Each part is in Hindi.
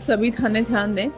सभी थाने ध्यान दें,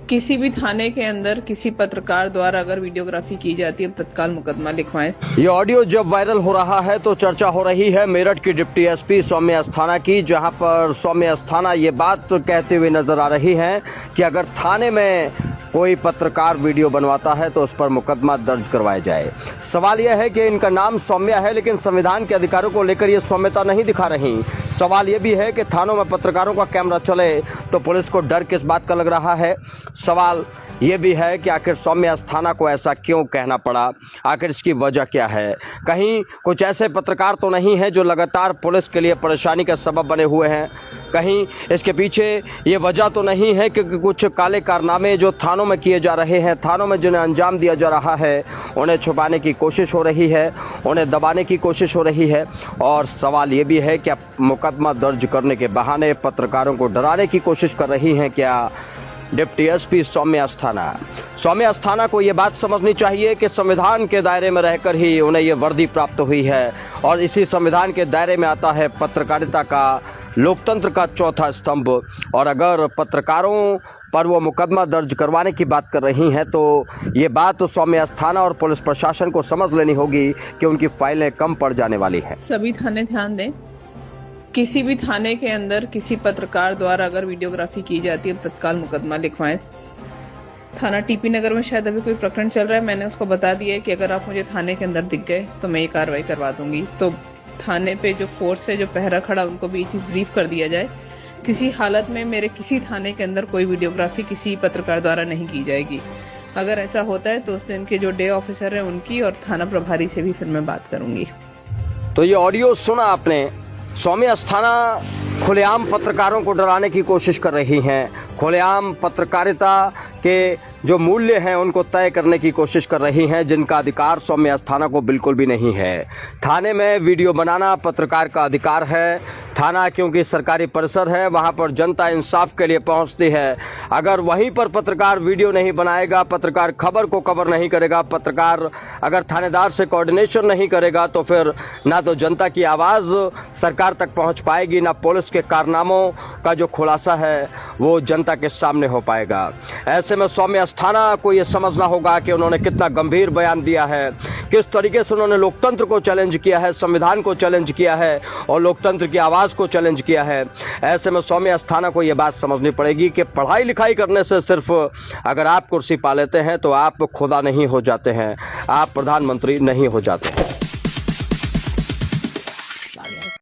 किसी भी थाने के अंदर किसी पत्रकार द्वारा अगर वीडियोग्राफी की जाती है तत्काल मुकदमा लिखवाएं। ये ऑडियो जब वायरल हो रहा है तो चर्चा हो रही है मेरठ की डिप्टी एसपी सौम्या अस्थाना की, जहां पर सौम्या अस्थाना ये बात तो कहते हुए नजर आ रही हैं कि अगर थाने में कोई पत्रकार वीडियो बनवाता है तो उस पर मुकदमा दर्ज करवाया जाए। सवाल यह है कि इनका नाम सौम्या है, लेकिन संविधान के अधिकारों को लेकर ये सौम्यता नहीं दिखा रही। सवाल ये भी है कि थानों में पत्रकारों का कैमरा चले तो पुलिस को डर किस बात का लग रहा है। सवाल ये भी है कि आखिर सौम्या अस्थाना को ऐसा क्यों कहना पड़ा, आखिर इसकी वजह क्या है। कहीं कुछ ऐसे पत्रकार तो नहीं हैं जो लगातार पुलिस के लिए परेशानी का सबब बने हुए हैं। कहीं इसके पीछे ये वजह तो नहीं है कि कुछ काले कारनामे जो थानों में किए जा रहे हैं, थानों में जिन्हें अंजाम दिया जा रहा है, उन्हें छुपाने की कोशिश हो रही है, उन्हें दबाने की कोशिश हो रही है। और सवाल ये भी है कि मुकदमा दर्ज करने के बहाने पत्रकारों को डराने की कोशिश कर रही हैं क्या डिप्टी एसपी सौम्या अस्थाना। सौम्या अस्थाना को ये बात समझनी चाहिए कि संविधान के दायरे में रहकर ही उन्हें ये वर्दी प्राप्त हुई है और इसी संविधान के दायरे में आता है पत्रकारिता का, लोकतंत्र का चौथा स्तंभ। और अगर पत्रकारों पर वो मुकदमा दर्ज करवाने की बात कर रही हैं तो ये बात तो सौम्या अस्थाना और पुलिस प्रशासन को समझ लेनी होगी कि उनकी फाइलें कम पड़ जाने वाली हैं। सभी थाने ध्यान दें, किसी भी थाने के अंदर किसी पत्रकार द्वारा अगर वीडियोग्राफी की जाती है तत्काल मुकदमा लिखवाएं। थाना टीपी नगर में शायद अभी कोई प्रकरण चल रहा है, मैंने उसको बता दिया है कि अगर आप मुझे थाने के अंदर दिख गए तो मैं ये कार्रवाई करवा दूंगी। तो थाने पे जो फोर्स है, जो पहरा खड़ा, उनको भी ये चीज़ ब्रीफ कर दिया जाए। किसी हालत में मेरे किसी थाने के अंदर कोई वीडियोग्राफी किसी पत्रकार द्वारा नहीं की जाएगी। अगर ऐसा होता है तो उस दिन के जो डे ऑफिसर है उनकी और थाना प्रभारी से भी फिर मैं बात करूंगी। तो ये ऑडियो सुना आपने, सौम्या अस्थाना खुलेआम पत्रकारों को डराने की कोशिश कर रही हैं, खुलेआम पत्रकारिता के जो मूल्य हैं उनको तय करने की कोशिश कर रही हैं, जिनका अधिकार सौम्या अस्थाना को बिल्कुल भी नहीं है। थाने में वीडियो बनाना पत्रकार का अधिकार है। थाना क्योंकि सरकारी परिसर है, वहाँ पर जनता इंसाफ के लिए पहुँचती है। अगर वहीं पर पत्रकार वीडियो नहीं बनाएगा, पत्रकार खबर को कवर नहीं करेगा, पत्रकार अगर थानेदार से कोऑर्डिनेशन नहीं करेगा तो फिर ना तो जनता की आवाज़ सरकार तक पहुँच पाएगी, ना पुलिस के कारनामों का जो खुलासा है वो जनता के सामने हो पाएगा। ऐसे में सौम्या अस्थाना को ये समझना होगा कि उन्होंने कितना गंभीर बयान दिया है, किस तरीके से उन्होंने लोकतंत्र को चैलेंज किया है, संविधान को चैलेंज किया है और लोकतंत्र की आवाज़ को चैलेंज किया है। ऐसे में सौम्या अस्थाना को ये बात समझनी पड़ेगी कि पढ़ाई लिखाई करने से सिर्फ अगर आप कुर्सी पा लेते हैं तो आप खुदा नहीं हो जाते हैं, आप प्रधानमंत्री नहीं हो जाते हैं।